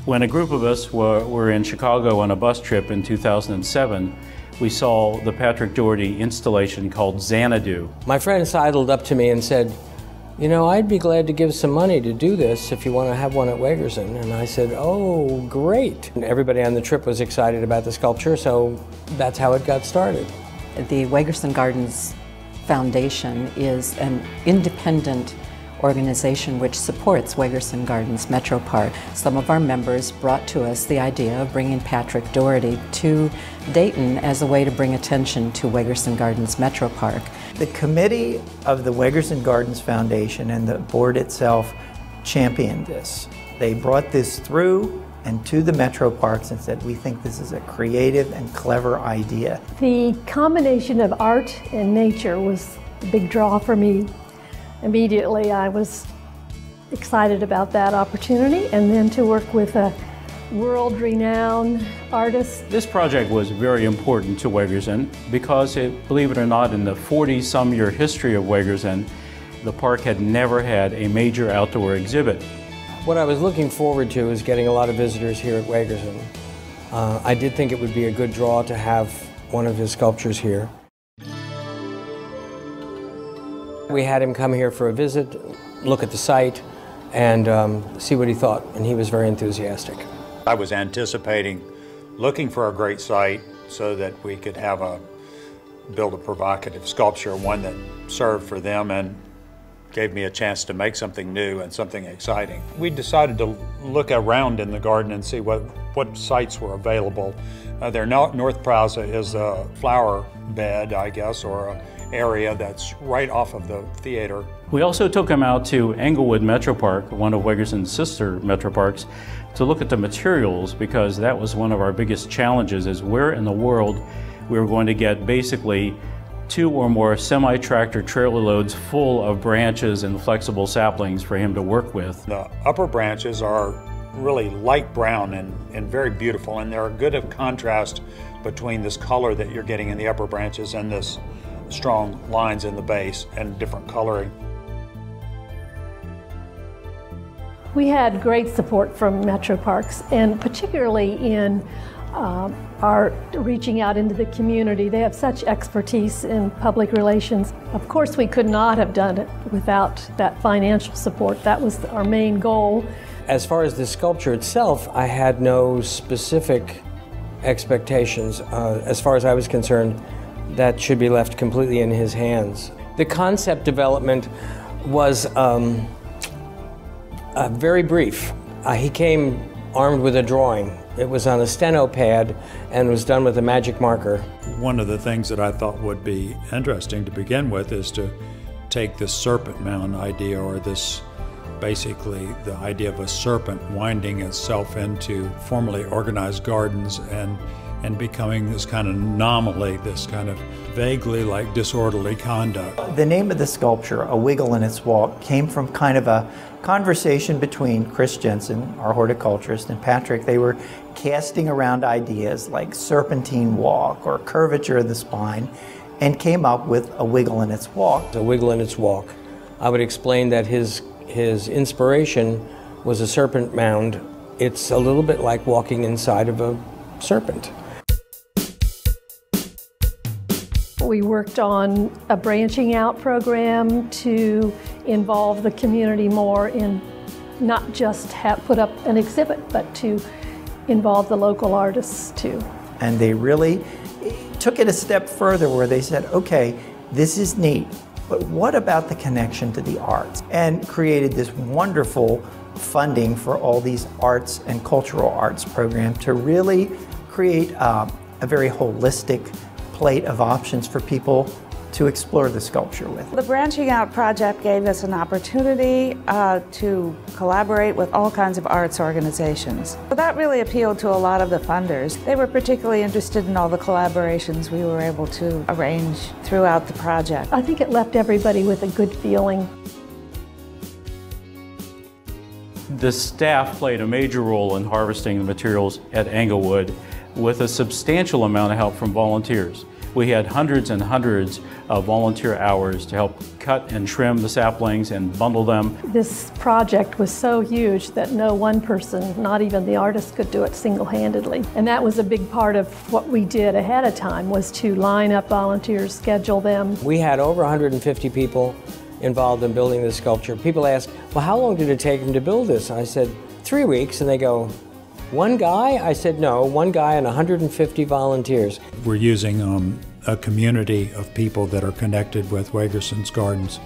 When a group of us were in Chicago on a bus trip in 2007, we saw the Patrick Dougherty installation called Xanadu. My friend sidled up to me and said, "You know, I'd be glad to give some money to do this if you want to have one at Wegerzyn." And I said, "Oh, great." And everybody on the trip was excited about the sculpture, so that's how it got started. The Wegerzyn Gardens Foundation is an independent organization which supports Wegerzyn Gardens Metro Park. Some of our members brought to us the idea of bringing Patrick Dougherty to Dayton as a way to bring attention to Wegerzyn Gardens Metro Park. The committee of the Wegerzyn Gardens Foundation and the board itself championed this. They brought this through and to the metro parks and said, "We think this is a creative and clever idea." The combination of art and nature was a big draw for me. Immediately I was excited about that opportunity, and then to work with a world-renowned artist. This project was very important to Wegerzyn because, believe it or not, in the 40-some-year history of Wegerzyn, the park had never had a major outdoor exhibit. What I was looking forward to is getting a lot of visitors here at Wegerzyn. I did think it would be a good draw to have one of his sculptures here. We had him come here for a visit, look at the site, and see what he thought, and he was very enthusiastic. I was anticipating looking for a great site so that we could build a provocative sculpture, one that served for them and gave me a chance to make something new and something exciting. We decided to look around in the garden and see what sites were available. Their North Plaza is a flower bed, I guess, or an area that's right off of the theater. We also took him out to Englewood Metro Park, one of Wegerzyn's sister metro parks, to look at the materials, because that was one of our biggest challenges, is where in the world we were going to get basically 2 or more semi-tractor trailer loads full of branches and flexible saplings for him to work with. The upper branches are really light brown and very beautiful, and they're a good contrast between this color that you're getting in the upper branches and this strong lines in the base and different coloring. We had great support from Metro Parks, and particularly in our reaching out into the community. They have such expertise in public relations. Of course, we could not have done it without that financial support. That was our main goal. As far as the sculpture itself, I had no specific expectations. As far as I was concerned, that should be left completely in his hands. The concept development was very brief. He came armed with a drawing. It was on a steno pad and was done with a magic marker. One of the things that I thought would be interesting to begin with is to take this serpent mound idea, or this basically the idea of a serpent winding itself into formally organized gardens and becoming this kind of anomaly, this kind of vaguely like disorderly conduct. The name of the sculpture, A Wiggle in Its Walk, came from kind of a conversation between Chris Jensen, our horticulturist, and Patrick. They were casting around ideas like serpentine walk or curvature of the spine, and came up with A Wiggle in Its Walk. A Wiggle in Its Walk. I would explain that his inspiration was a serpent mound. It's a little bit like walking inside of a serpent. We worked on a branching out program to involve the community more in not just put up an exhibit, but to involve the local artists too. And they really took it a step further, where they said, okay, this is neat, but what about the connection to the arts? And created this wonderful funding for all these arts and cultural arts programs to really create a very holistic plate of options for people to explore the sculpture with. The Branching Out project gave us an opportunity to collaborate with all kinds of arts organizations. So that really appealed to a lot of the funders. They were particularly interested in all the collaborations we were able to arrange throughout the project. I think it left everybody with a good feeling. The staff played a major role in harvesting the materials at Englewood, with a substantial amount of help from volunteers. We had hundreds and hundreds of volunteer hours to help cut and trim the saplings and bundle them. This project was so huge that no one person, not even the artist, could do it single-handedly. And that was a big part of what we did ahead of time, was to line up volunteers, schedule them. We had over 150 people involved in building this sculpture. People ask, well, how long did it take them to build this? I said, 3 weeks, and they go, one guy? I said, no, one guy and 150 volunteers. We're using a community of people that are connected with Wegerzyn Gardens,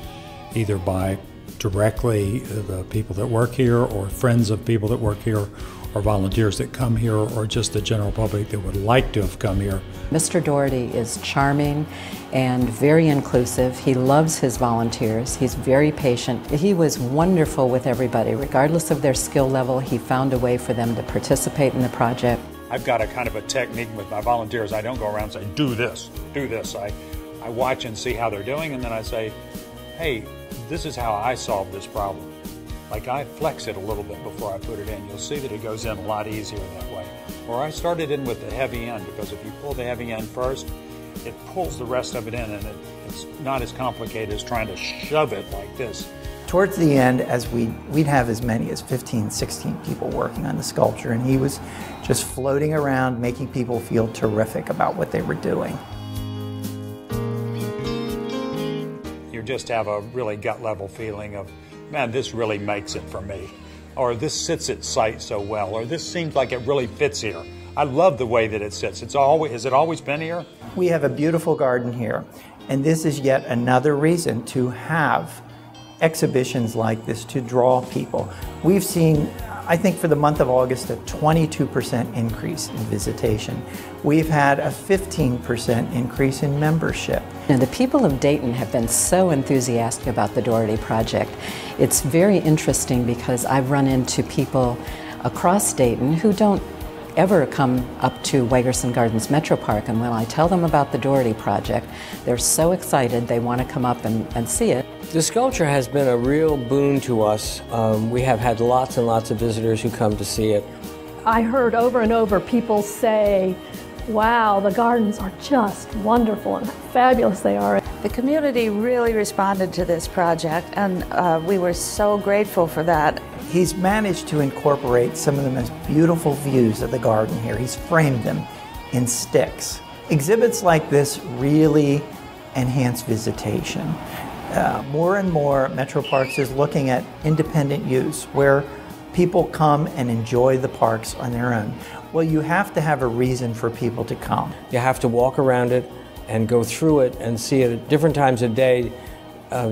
either by directly the people that work here, or friends of people that work here, or volunteers that come here, or just the general public that would like to have come here. Mr. Dougherty is charming and very inclusive. He loves his volunteers. He's very patient. He was wonderful with everybody. Regardless of their skill level, he found a way for them to participate in the project. I've got a kind of a technique with my volunteers. I don't go around and say, do this, do this. I watch and see how they're doing, and then I say, hey, this is how I solve this problem. Like, I flex it a little bit before I put it in. You'll see that it goes in a lot easier that way. Or I start it in with the heavy end, because if you pull the heavy end first, it pulls the rest of it in, and it's not as complicated as trying to shove it like this. Towards the end, as we'd have as many as 15, 16 people working on the sculpture, and he was just floating around, making people feel terrific about what they were doing. You just have a really gut-level feeling of, man, this really makes it for me. Or this sits at site so well, or this seems like it really fits here. I love the way that it sits. Has it always been here? We have a beautiful garden here, and this is yet another reason to have exhibitions like this to draw people. We've seen, I think for the month of August, a 22% increase in visitation. We've had a 15% increase in membership. And the people of Dayton have been so enthusiastic about the Dougherty project. It's very interesting because I've run into people across Dayton who don't ever come up to Wegerzyn Gardens Metro Park, and when I tell them about the Dougherty project, they're so excited they want to come up and see it. The sculpture has been a real boon to us. We have had lots and lots of visitors who come to see it. I heard over and over people say, wow, the gardens are just wonderful and how fabulous they are. The community really responded to this project, and we were so grateful for that. He's managed to incorporate some of the most beautiful views of the garden here. He's framed them in sticks. Exhibits like this really enhance visitation. More and more, Metro Parks is looking at independent use, where people come and enjoy the parks on their own. Well, you have to have a reason for people to come. You have to walk around it and go through it and see it at different times of day,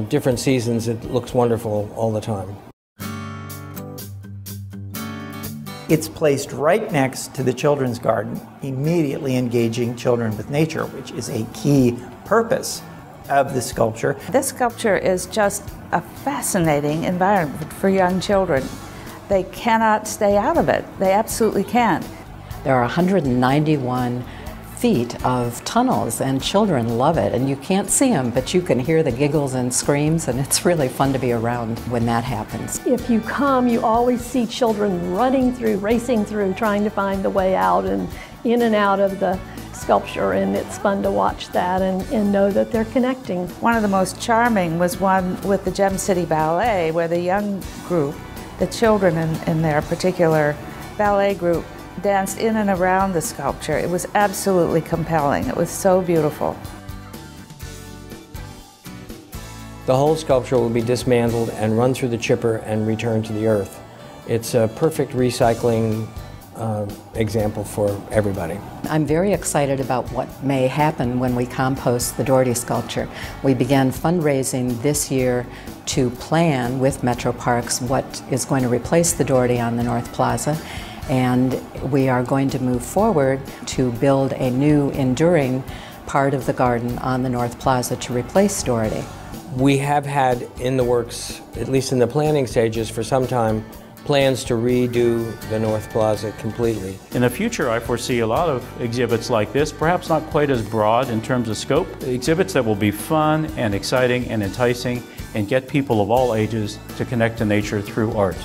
different seasons. It looks wonderful all the time. It's placed right next to the children's garden, immediately engaging children with nature, which is a key purpose of the sculpture. This sculpture is just a fascinating environment for young children. They cannot stay out of it. They absolutely can't. There are 191 feet of tunnels, and children love it, and you can't see them, but you can hear the giggles and screams, and it's really fun to be around when that happens. If you come, you always see children running through, racing through, trying to find the way out and in and out of the sculpture, and it's fun to watch that and know that they're connecting. One of the most charming was one with the Gem City Ballet, where the young group, the children in their particular ballet group, danced in and around the sculpture. It was absolutely compelling. It was so beautiful. The whole sculpture will be dismantled and run through the chipper and returned to the earth. It's a perfect recycling example for everybody. I'm very excited about what may happen when we compost the Dougherty sculpture. We began fundraising this year to plan with Metro Parks what is going to replace the Dougherty on the North Plaza, and we are going to move forward to build a new enduring part of the garden on the North Plaza to replace Dougherty. We have had in the works, at least in the planning stages for some time, plans to redo the North Plaza completely. In the future, I foresee a lot of exhibits like this, perhaps not quite as broad in terms of scope, exhibits that will be fun and exciting and enticing and get people of all ages to connect to nature through art.